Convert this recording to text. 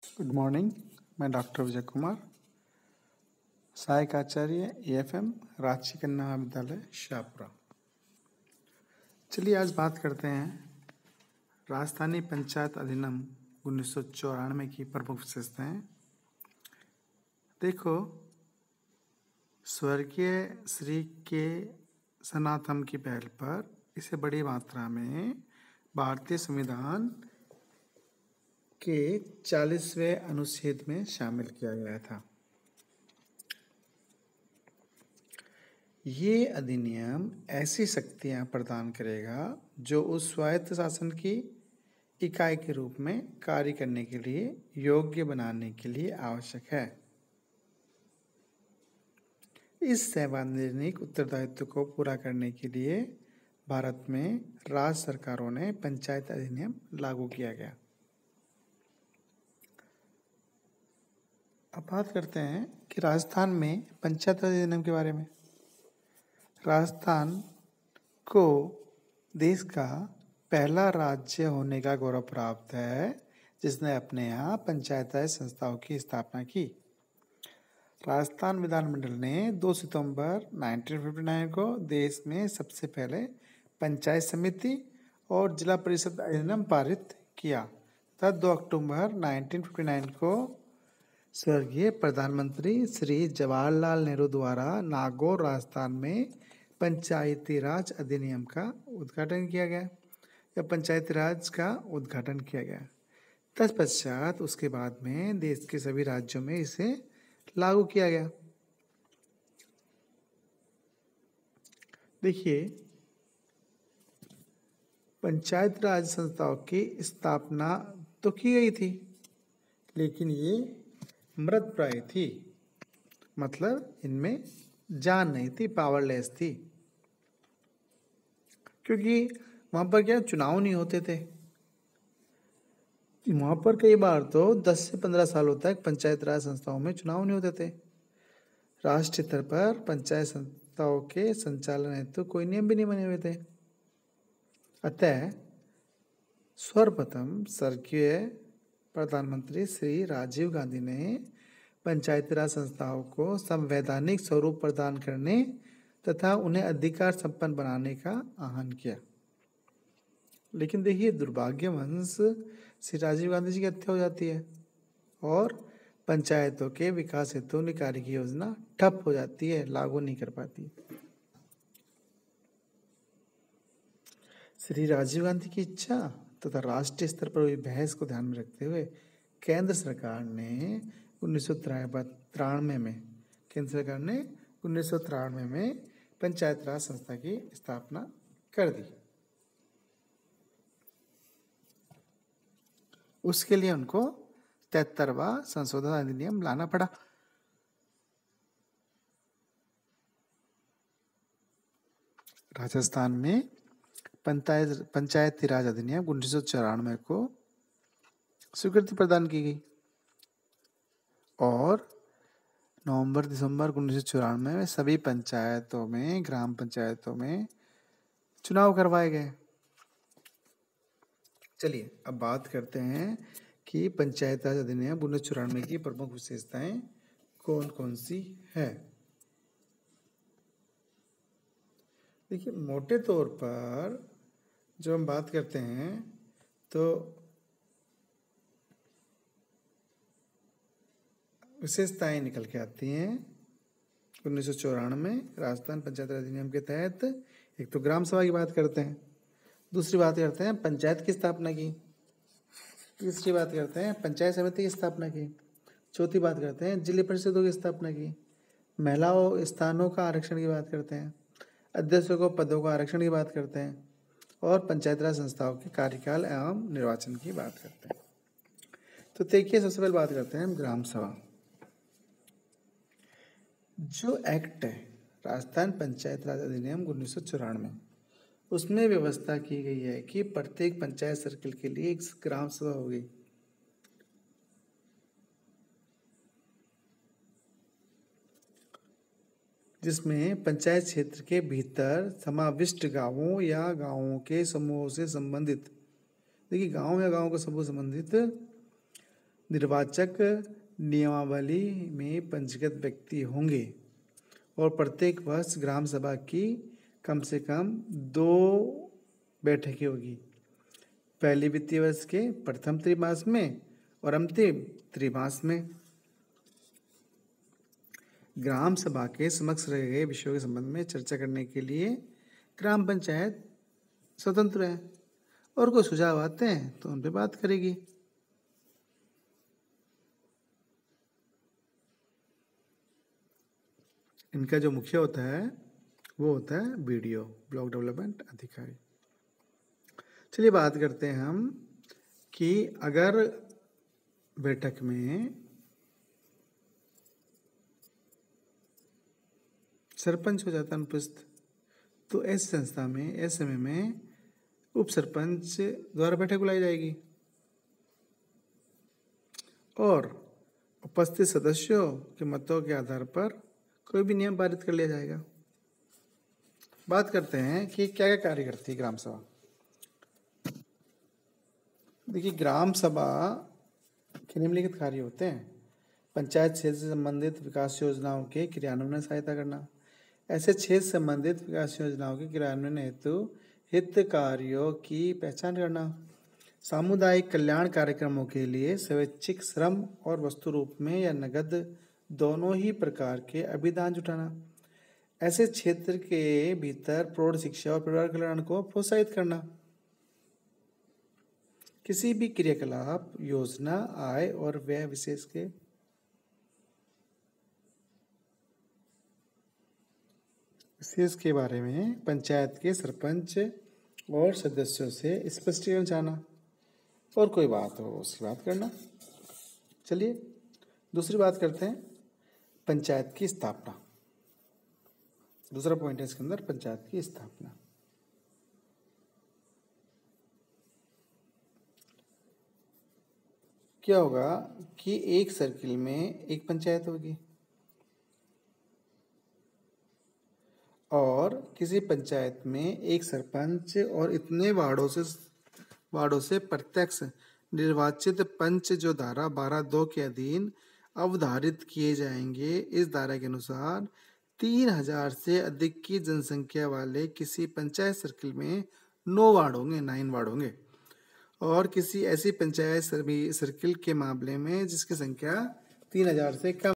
Good morning. मैं doctor Vijay Kumar, सहायक आचार्य EFM, Ranchi कन्या महाविद्यालय शाहपुरा। चलिए आज बात करते हैं राजस्थानी पंचायत अधिनियम 1994 की प्रमुख विशेषताएं। देखो, स्वर्गीय श्री के सनातन की पहल पर इसे बड़ी मात्रा में भारतीय संविधान के 40वें अनुच्छेद में शामिल किया गया था। ये अधिनियम ऐसी शक्तियां प्रदान करेगा जो उस स्वायत्त शासन की इकाई के रूप में कार्य करने के लिए योग्य बनाने के लिए आवश्यक है। इस संवैधानिक उत्तरदायित्व को पूरा करने के लिए भारत में राज्य सरकारों ने पंचायत अधिनियम लागू किया गया। अब बात करते हैं कि राजस्थान में पंचायत अधिनियम के बारे में। राजस्थान को देश का पहला राज्य होने का गौरव प्राप्त है जिसने अपने यहाँ पंचायती संस्थाओं की स्थापना की। राजस्थान विधानमंडल ने 2 सितंबर 1959 को देश में सबसे पहले पंचायत समिति और जिला परिषद अधिनियम पारित किया तथा 2 अक्टूबर 1959 को स्वर्गीय प्रधानमंत्री श्री जवाहरलाल नेहरू द्वारा नागौर राजस्थान में पंचायती राज अधिनियम का उद्घाटन किया गया या पंचायती राज का उद्घाटन किया गया। तत्पश्चात उसके बाद में देश के सभी राज्यों में इसे लागू किया गया। देखिए, पंचायत राज संस्थाओं की स्थापना तो की गई थी, लेकिन ये मृतप्राय थी, मतलब इनमें जान नहीं थी, पावरलेस थी, क्योंकि वहाँ पर क्या चुनाव नहीं होते थे। वहाँ पर कई बार तो 10 से 15 सालों तक पंचायत राज संस्थाओं में चुनाव नहीं होते थे। राष्ट्रीय स्तर पर पंचायत संस्थाओं के संचालन हेतु कोई नियम भी नहीं बने हुए थे। अतः सर्वप्रथम स्वर्गीय प्रधानमंत्री श्री राजीव गांधी ने पंचायती राज संस्थाओं को संवैधानिक स्वरूप प्रदान करने तथा उन्हें अधिकार संपन्न बनाने का आह्वान किया। लेकिन देखिए, दुर्भाग्यवश श्री राजीव गांधी जी की हत्या हो जाती है और पंचायतों के विकास हेतु कार्य की योजना ठप हो जाती है, लागू नहीं कर पाती। श्री राजीव गांधी की इच्छा तथा राष्ट्रीय स्तर पर हुई बहस को ध्यान में रखते हुए केंद्र सरकार ने 1993 में पंचायत राज संस्था की स्थापना कर दी। उसके लिए उनको 73वां संशोधन अधिनियम लाना पड़ा। राजस्थान में पंचायती राज अधिनियम 1994 को स्वीकृति प्रदान की गई और नवंबर-दिसंबर 1994 में सभी पंचायतों में, ग्राम पंचायतों में चुनाव करवाए गए। चलिए अब बात करते हैं कि पंचायत राज अधिनियम 1994 की प्रमुख विशेषताएं कौन कौन सी है। देखिए, मोटे तौर पर जो हम बात करते हैं तो विशेषताएं निकल के आती हैं 1994 में राजस्थान पंचायत राज अधिनियम के तहत। एक तो ग्राम सभा की बात करते हैं, दूसरी बात करते हैं पंचायत की स्थापना की, तीसरी बात करते हैं पंचायत समिति की स्थापना की, चौथी बात करते हैं जिला परिषदों की स्थापना की, महिलाओं स्थानों का आरक्षण की बात करते हैं, अध्यक्षों को पदों का आरक्षण की बात करते हैं और पंचायत राज संस्थाओं के कार्यकाल एवं निर्वाचन की बात करते हैं। तो देखिए, सबसे पहले बात करते हैं ग्राम सभा। जो एक्ट है राजस्थान पंचायत राज अधिनियम 1994, उसमें व्यवस्था की गई है कि प्रत्येक पंचायत सर्कल के लिए एक ग्राम सभा होगी। जिसमें पंचायत क्षेत्र के भीतर समाविष्ट गांवों या गांवों के समूहों से संबंधित, देखिए गांव या गांवों के समूह संबंधित निर्वाचक नियमावली में पंजीकृत व्यक्ति होंगे और प्रत्येक वर्ष ग्राम सभा की कम से कम 2 बैठकें होगी, पहले वित्तीय वर्ष के प्रथम त्रैमास में और अंतिम त्रैमास में। ग्राम सभा के समक्ष रखे गए विषयों के संबंध में चर्चा करने के लिए ग्राम पंचायत स्वतंत्र है और कोई सुझाव आते हैं तो उन पर बात करेगी। इनका जो मुखिया होता है वो होता है बीडीओ, ब्लॉक डेवलपमेंट अधिकारी। चलिए बात करते हैं हम कि अगर बैठक में सरपंच हो जाता अनुपस्थित तो ऐसी संस्था में, ऐसे समय में उप सरपंच द्वारा बैठक बुलाई जाएगी और उपस्थित सदस्यों के मतों के आधार पर कोई भी नियम पारित कर लिया जाएगा। बात करते हैं कि क्या क्या कार्य करती है ग्राम सभा। देखिए, ग्राम सभा के निम्नलिखित कार्य होते हैं। पंचायत क्षेत्र से संबंधित विकास योजनाओं के क्रियान्वयन में सहायता करना, ऐसे क्षेत्र संबंधित विकास योजनाओं के क्रियान्वयन हेतु हितग्राहियों की पहचान करना, सामुदायिक कल्याण कार्यक्रमों के लिए स्वैच्छिक श्रम और वस्तु रूप में या नगद दोनों ही प्रकार के अभिदान जुटाना, ऐसे क्षेत्र के भीतर प्रौढ़ शिक्षा और परिवार कल्याण को प्रोत्साहित करना, किसी भी क्रियाकलाप, योजना, आय और व्यय विशेष के बारे में पंचायत के सरपंच और सदस्यों से स्पष्टीकरण चाहना और कोई बात हो उसकी बात करना। चलिए दूसरी बात करते हैं, पंचायत की स्थापना। दूसरा पॉइंट है इसके अंदर पंचायत की स्थापना। क्या होगा कि एक सर्किल में एक पंचायत होगी और किसी पंचायत में एक सरपंच और इतने वार्डों से प्रत्यक्ष निर्वाचित पंच जो धारा 12(2) के अधीन अवधारित किए जाएंगे। इस धारा के अनुसार 3000 से अधिक की जनसंख्या वाले किसी पंचायत सर्किल में 9 वार्ड होंगे और किसी ऐसी पंचायत सर्किल के मामले में जिसकी संख्या 3000 से कम